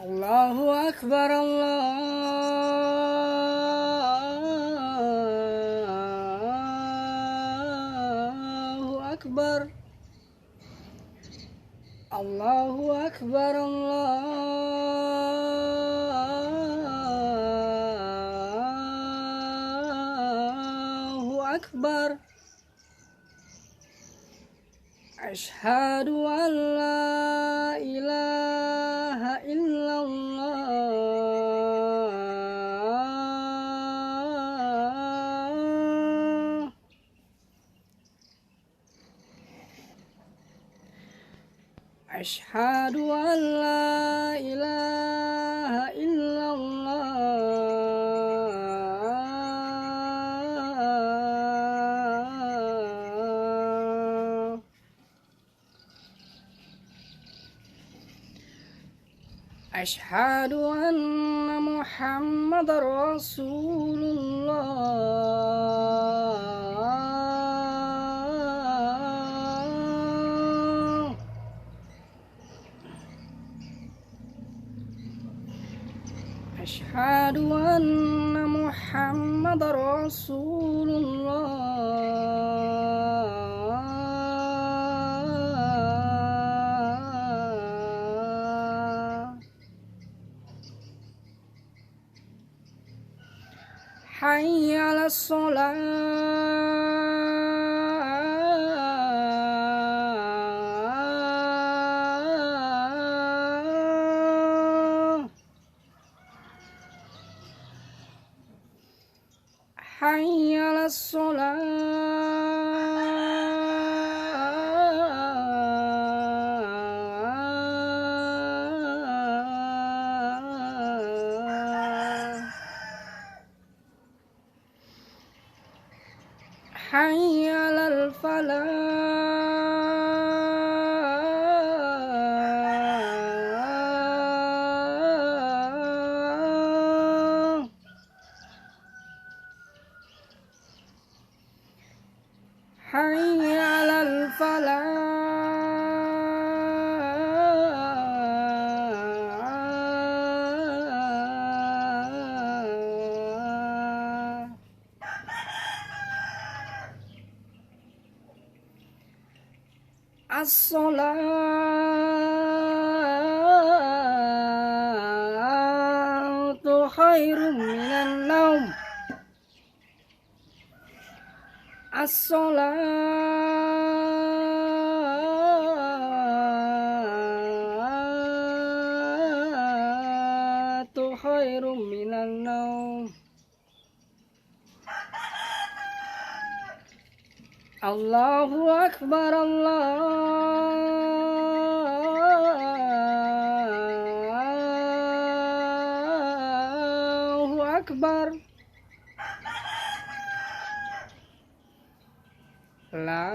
Allahu Akbar, Allahu Akbar, Allahu Akbar, Allahu Akbar. Asyhadu an la ilaha illallah. Asyhadu an la ilaha illallah. Asyhadu anna Muhammadar Rasulullah. Asyhadu anna Muhammadar Rasulullah. Hayya 'alas shalah. Hayya 'alas shalah. Hayya 'alal falah. Hayya 'alal falah. As-salatu khairum minan naum. As-salatu khairum minan naum. Allahu Akbar, Allahu Akbar. La